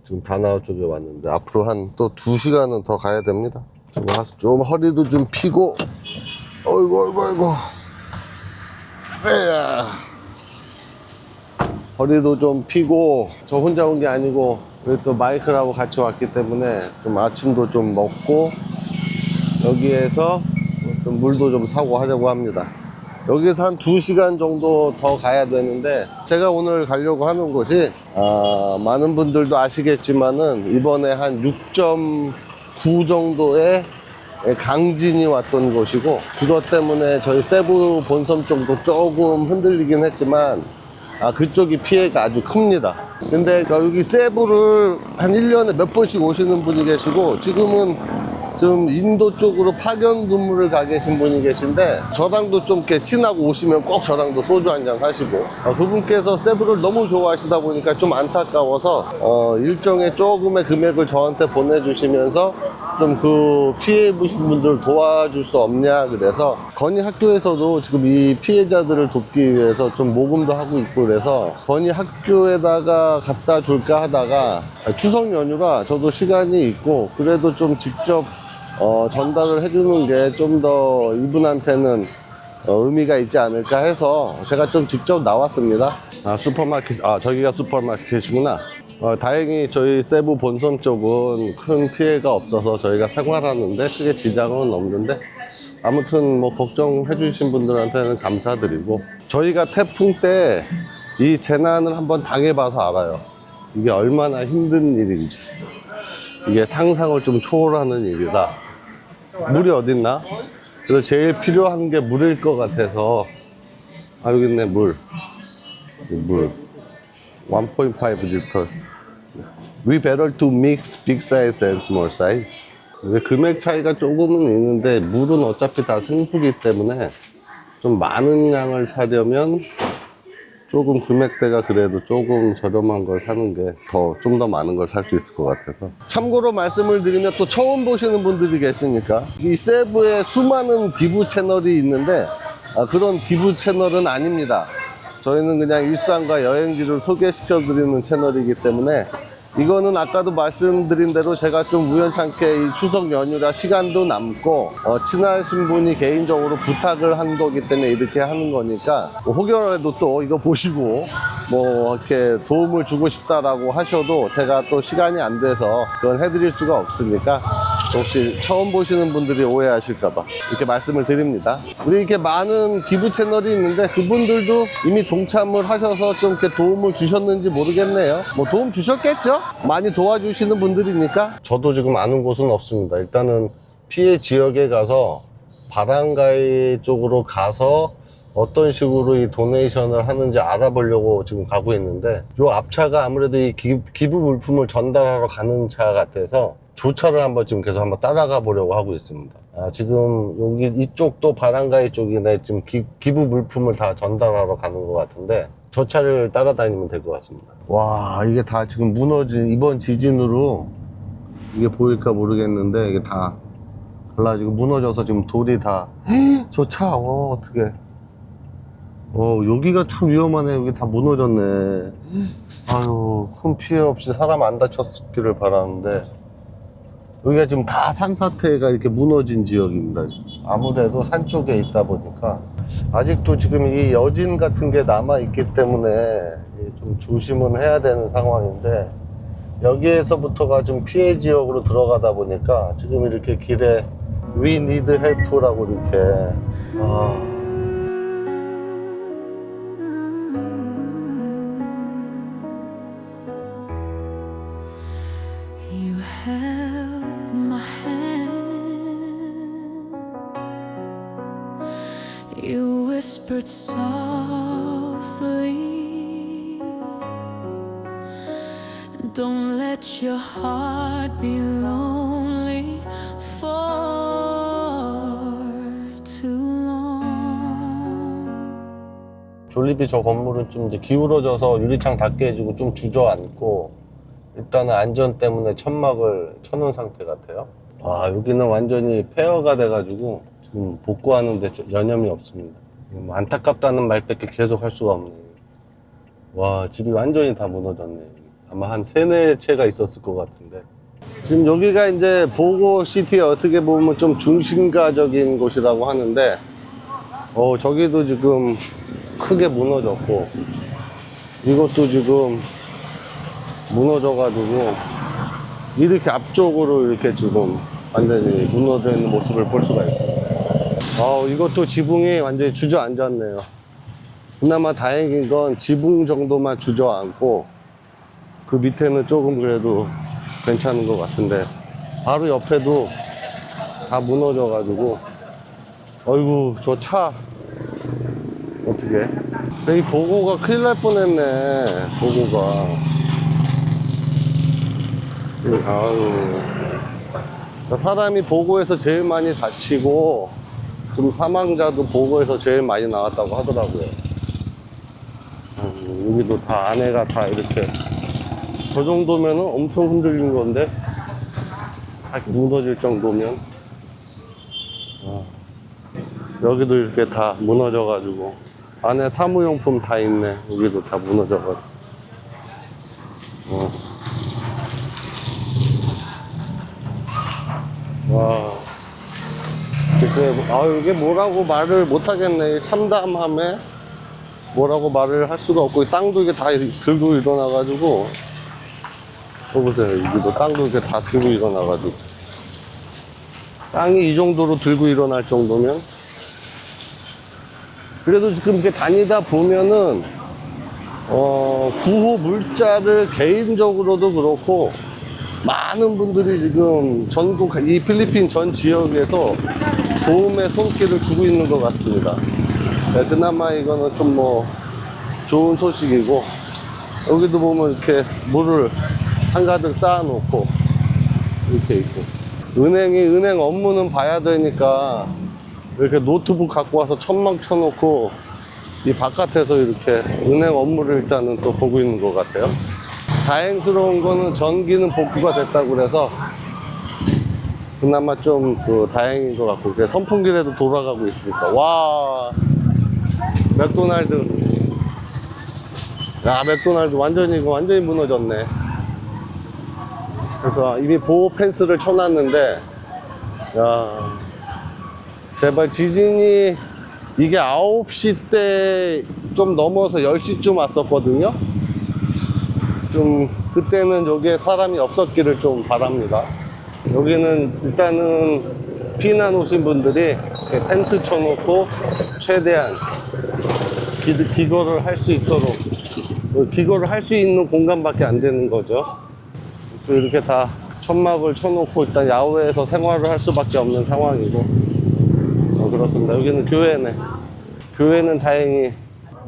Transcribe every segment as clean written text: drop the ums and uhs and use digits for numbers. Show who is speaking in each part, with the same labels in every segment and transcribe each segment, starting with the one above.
Speaker 1: 지금 다나와 쪽에 왔는데 앞으로 한 또 2시간은 더 가야 됩니다. 지금 와서 좀 허리도 좀 피고, 어이구. 에야. 허리도 좀 피고, 저 혼자 온 게 아니고 우리 또 마이클하고 같이 왔기 때문에 좀 아침도 좀 먹고 여기에서 좀 물도 좀 사고 하려고 합니다. 여기서 한 2시간 정도 더 가야 되는데, 제가 오늘 가려고 하는 곳이 많은 분들도 아시겠지만은 이번에 한 6.9 정도의 강진이 왔던 곳이고, 그것 때문에 저희 세부 본섬 쪽도 조금 흔들리긴 했지만 그쪽이 피해가 아주 큽니다. 근데 여기 세부를 한 1년에 몇 번씩 오시는 분이 계시고, 지금은 좀 인도 쪽으로 파견 근무를 가 계신 분이 계신데, 저랑도 좀 이렇게 친하고 오시면 꼭 저랑도 소주 한잔 하시고, 그분께서 세부를 너무 좋아하시다 보니까 좀 안타까워서 일정의 조금의 금액을 저한테 보내주시면서 좀 그 피해 입으신 분들 도와줄 수 없냐 그래서, 건희 학교에서도 지금 이 피해자들을 돕기 위해서 좀 모금도 하고 있고, 그래서 건희 학교에다가 갖다 줄까 하다가 추석 연휴가 저도 시간이 있고 그래도 좀 직접 전달을 해주는 게 좀 더 이분한테는 의미가 있지 않을까 해서 제가 좀 직접 나왔습니다. 슈퍼마켓, 저기가 슈퍼마켓이구나. 다행히 저희 세부 본섬 쪽은 큰 피해가 없어서 저희가 생활하는데 크게 지장은 없는데, 아무튼 뭐 걱정해 주신 분들한테는 감사드리고, 저희가 태풍 때 이 재난을 한번 당해봐서 알아요. 이게 얼마나 힘든 일인지. 이게 상상을 좀 초월하는 일이라. 물이 어딨나? 그래서 제일 필요한 게 물일 것 같아서, 여기 있네. 물 1.5 리터. We better to mix big size and small size. 금액 차이가 조금은 있는데 물은 어차피 다 생수기 때문에 좀 많은 양을 사려면 조금 금액대가 그래도 조금 저렴한 걸 사는 게 좀 더 많은 걸 살 수 있을 것 같아서. 참고로 말씀을 드리면, 또 처음 보시는 분들이 계시니까, 이 세부에 수많은 기부 채널이 있는데 그런 기부 채널은 아닙니다. 저희는 그냥 일상과 여행지를 소개시켜 드리는 채널이기 때문에, 이거는 아까도 말씀드린 대로 제가 좀 우연찮게 이 추석 연휴라 시간도 남고 친하신 분이 개인적으로 부탁을 한 거기 때문에 이렇게 하는 거니까, 혹여라도 또 이거 보시고 뭐 이렇게 도움을 주고 싶다라고 하셔도 제가 또 시간이 안 돼서 그건 해드릴 수가 없으니까, 혹시 처음 보시는 분들이 오해하실까봐 이렇게 말씀을 드립니다. 우리 이렇게 많은 기부 채널이 있는데 그분들도 이미 동참을 하셔서 좀 이렇게 도움을 주셨는지 모르겠네요. 뭐 도움 주셨겠죠? 많이 도와주시는 분들이니까. 저도 지금 아는 곳은 없습니다. 일단은 피해 지역에 가서 바랑가이 쪽으로 가서 어떤 식으로 이 도네이션을 하는지 알아보려고 지금 가고 있는데, 요 앞차가 아무래도 이 기부 물품을 전달하러 가는 차 같아서 조차를 한번 지금 계속 한번 따라가 보려고 하고 있습니다. 지금 여기 이쪽도 바랑가이 쪽이네. 지금 기부 물품을 다 전달하러 가는 것 같은데, 저 차를 따라다니면 될 것 같습니다. 와, 이게 다 지금 무너진, 이번 지진으로 이게 보일까 모르겠는데 이게 다 갈라지고 무너져서 지금 돌이 다, 저 차, 어떡해. 여기가 참 위험하네. 여기 다 무너졌네. 아유, 큰 피해 없이 사람 안 다쳤기를 바라는데, 여기가 지금 다 산사태가 이렇게 무너진 지역입니다. 아무래도 산 쪽에 있다 보니까 아직도 지금 이 여진 같은 게 남아 있기 때문에 좀 조심은 해야 되는 상황인데, 여기에서부터가 좀 피해 지역으로 들어가다 보니까 지금 이렇게 길에 We need help라고 이렇게
Speaker 2: You held my hand, you whispered softly, don't let your heart be lonely for too long.
Speaker 1: 졸리비 저 건물은 좀 이제 기울어져서 유리창 다 깨지고 좀 주저앉고, 일단은 안전 때문에 천막을 쳐놓은 상태 같아요. 여기는 완전히 폐허가 돼가지고 지금 복구하는데 여념이 없습니다. 뭐 안타깝다는 말밖에 계속 할 수가 없네요. 와, 집이 완전히 다 무너졌네. 아마 한 3-4채가 있었을 것 같은데. 지금 여기가 이제 보고시티에 어떻게 보면 좀 중심가적인 곳이라고 하는데, 저기도 지금 크게 무너졌고, 이것도 지금 무너져가지고, 이렇게 앞쪽으로 이렇게 지금 완전히 무너져 있는 모습을 볼 수가 있어요. 이것도 지붕이 완전히 주저앉았네요. 그나마 다행인 건 지붕 정도만 주저앉고, 그 밑에는 조금 그래도 괜찮은 것 같은데, 바로 옆에도 다 무너져가지고, 어이구, 저 차, 어떻게. 이 보고가 큰일 날 뻔했네, 보고가. 아유. 사람이 보고에서 제일 많이 다치고, 좀 사망자도 보고에서 제일 많이 나왔다고 하더라고요. 여기도 다 안에가 다 이렇게. 저 정도면은 엄청 흔들린 건데, 다 무너질 정도면. 여기도 이렇게 다 무너져가지고, 안에 사무용품 다 있네. 여기도 다 무너져가지고. 와. 글쎄, 이게 뭐라고 말을 못하겠네. 참담함에 뭐라고 말을 할 수가 없고, 땅도 이게 다 들고 일어나가지고, 보세요. 여기도 땅도 이렇게 다 들고 일어나가지고. 땅이 이 정도로 들고 일어날 정도면. 그래도 지금 이렇게 다니다 보면은, 구호 물자를 개인적으로도 그렇고, 많은 분들이 지금 전국, 이 필리핀 전 지역에서 도움의 손길을 주고 있는 것 같습니다. 네, 그나마 이거는 좀 좋은 소식이고, 여기도 보면 이렇게 물을 한가득 쌓아놓고 이렇게 있고, 은행 업무는 봐야 되니까 이렇게 노트북 갖고 와서 천막 쳐놓고 이 바깥에서 이렇게 은행 업무를 일단은 또 보고 있는 것 같아요. 다행스러운 거는 전기는 복구가 됐다고 그래서 그나마 좀 다행인 것 같고, 선풍기라도 돌아가고 있으니까. 와, 맥도날드. 야, 맥도날드 완전히 무너졌네. 그래서 이미 보호 펜스를 쳐놨는데, 야, 제발 지진이 이게 9시 때 좀 넘어서 10시쯤 왔었거든요. 좀 그때는 여기에 사람이 없었기를 좀 바랍니다. 여기는 일단은 피난 오신 분들이 텐트 쳐놓고 최대한 기거를 할 수 있도록, 기거를 할 수 있는 공간밖에 안 되는 거죠. 또 이렇게 다 천막을 쳐놓고 일단 야외에서 생활을 할 수밖에 없는 상황이고, 그렇습니다. 여기는 교회네. 교회는 다행히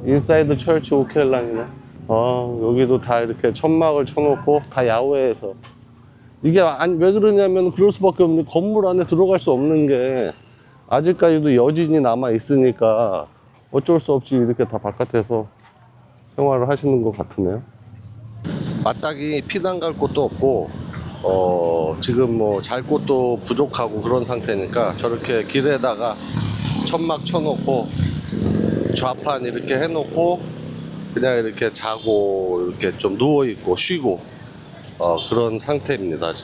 Speaker 1: 인사이드 철치 오켈랑이네. 여기도 다 이렇게 천막을 쳐놓고 다 야외에서. 이게 왜 그러냐면, 그럴 수밖에 없는 게, 건물 안에 들어갈 수 없는 게 아직까지도 여진이 남아 있으니까 어쩔 수 없이 이렇게 다 바깥에서 생활을 하시는 것 같으네요. 마땅히 피난 갈 곳도 없고, 지금 잘 곳도 부족하고 그런 상태니까 저렇게 길에다가 천막 쳐놓고 좌판 이렇게 해놓고 그냥 이렇게 자고 이렇게 좀 누워있고 쉬고 그런 상태입니다.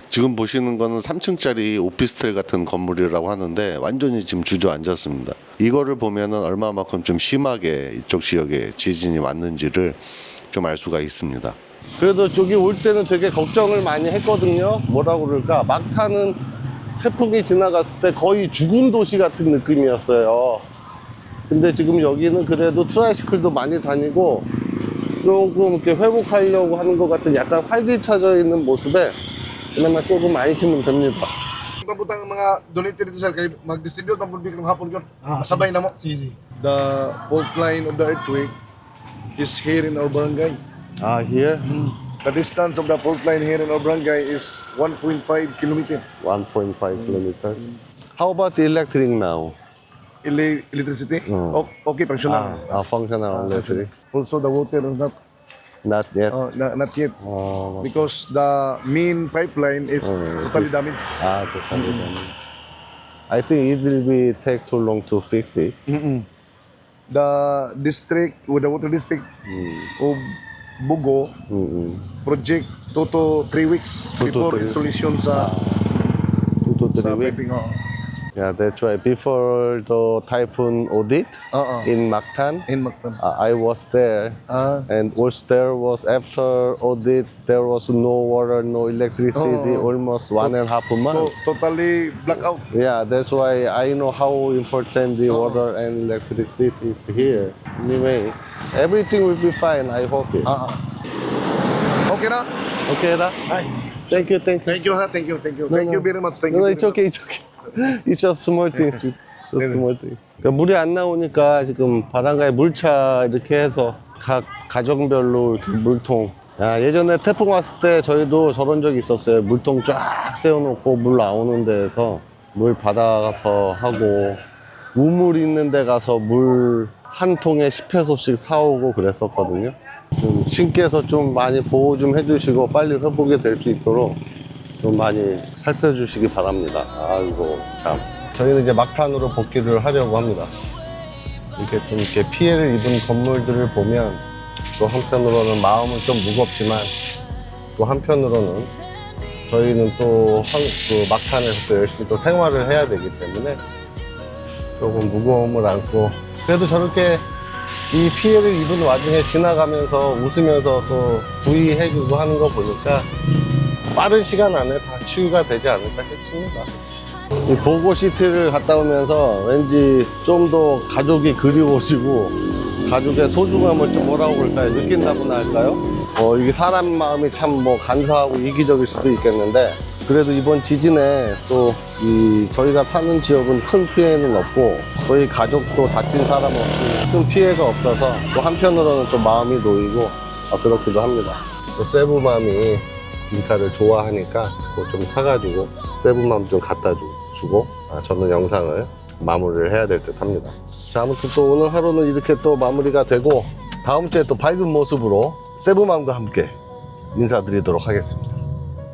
Speaker 1: 지금 보시는 거는 3층짜리 오피스텔 같은 건물이라고 하는데 완전히 지금 주저앉았습니다. 이거를 보면은 얼마만큼 좀 심하게 이쪽 지역에 지진이 왔는지를 좀 알 수가 있습니다. 그래도 저기 올 때는 되게 걱정을 많이 했거든요. 뭐라고 그럴까, 막타는 태풍이 지나갔을 때 거의 죽은 도시 같은 느낌이었어요. 근데 지금 여기는 그래도 트라이시클도 많이 다니고 조금 이렇게 회복하려고 하는 것 같은 약간 활기차져 있는 모습에 그나마 조금 안심은 됩니다.
Speaker 3: Pabutang mga donator dito sir kay mag-distribute ang pulbik ng hapon yun. Sabay na mo.
Speaker 4: Sige.
Speaker 3: The fault line of the earthquake is here in our barangay.
Speaker 1: Here?
Speaker 3: The distance of the fault line here in our barangay is 1.5 kilometer.
Speaker 1: 1.5 kilometers. How about the electric now?
Speaker 3: Electricity? Okay, functional.
Speaker 1: Functional electric.
Speaker 3: Also the water is
Speaker 1: Not yet.
Speaker 3: not yet. Because the main pipeline is totally damaged.
Speaker 1: Totally damaged. I think it will be take too long to fix it.
Speaker 3: The district, with the water district of Bugo, project 2 to 3 weeks
Speaker 1: 2 to
Speaker 3: before
Speaker 1: 3 weeks.
Speaker 3: installation sa
Speaker 1: 2 to 3
Speaker 3: sa
Speaker 1: weeks.
Speaker 3: piping. Oh.
Speaker 1: Yeah, that's why before the typhoon audit
Speaker 3: Oo.
Speaker 1: in Mactan,
Speaker 3: In Mactan.
Speaker 1: I was there. And also there was after audit, there was no water, no electricity,
Speaker 3: Oh.
Speaker 1: almost 1.5 months.
Speaker 3: Totally blackout.
Speaker 1: Yeah, that's why I know how important the water and electricity is here. Anyway, everything will be fine. I hope it.
Speaker 3: Okay na?
Speaker 1: Okay, ra? Thank you, thank you.
Speaker 3: Thank you ha, thank you, thank you. Thank you very much. Thank you.
Speaker 1: No,
Speaker 3: very
Speaker 1: it's okay,
Speaker 3: much.
Speaker 1: it's okay. It's just small things. It's just small things. 그러니까 물이 안 나오니까 지금 바닷가에 물차 이렇게 해서 각 가정별로 이렇게 물통. 야, 예전에 태풍 왔을 때 저희도 저런 적이 있었어요. 물통 쫙 세워놓고 물 나오는 데에서 물 받아서 하고 우물 있는 데 가서 물 한 통에 10회소씩 사오고 그랬었거든요. 좀 신께서 좀 많이 보호 좀 해주시고 빨리 회복이 될 수 있도록 좀 많이 살펴주시기 바랍니다. 아이고 참. 저희는 이제 막탄으로 복귀를 하려고 합니다. 이렇게 좀 이렇게 피해를 입은 건물들을 보면 또 한편으로는 마음은 좀 무겁지만 또 한편으로는 저희는 또 막탄에서 또 열심히 또 생활을 해야 되기 때문에 조금 무거움을 안고 그래도 저렇게 이 피해를 입은 와중에 지나가면서 웃으면서 또 구의해주고 하는 거 보니까 빠른 시간 안에 다 치유가 되지 않을까 싶습니다. 이 보고 시티를 갔다 오면서 왠지 좀 더 가족이 그리워지고 가족의 소중함을 좀 뭐라고 그럴까요? 느낀다고나 할까요? 이게 사람 마음이 참 뭐 간사하고 이기적일 수도 있겠는데 그래도 이번 지진에 또 저희가 사는 지역은 큰 피해는 없고 저희 가족도 다친 사람 없이 큰 피해가 없어서 또 한편으로는 또 마음이 놓이고 그렇기도 합니다. 또 세부맘이 빈카를 좋아하니까 그거 좀 사가지고 세부맘 좀 갖다 주고 저는 영상을 마무리를 해야 될 듯 합니다. 자, 아무튼 또 오늘 하루는 이렇게 또 마무리가 되고 다음 주에 또 밝은 모습으로 세부맘과 함께 인사드리도록 하겠습니다.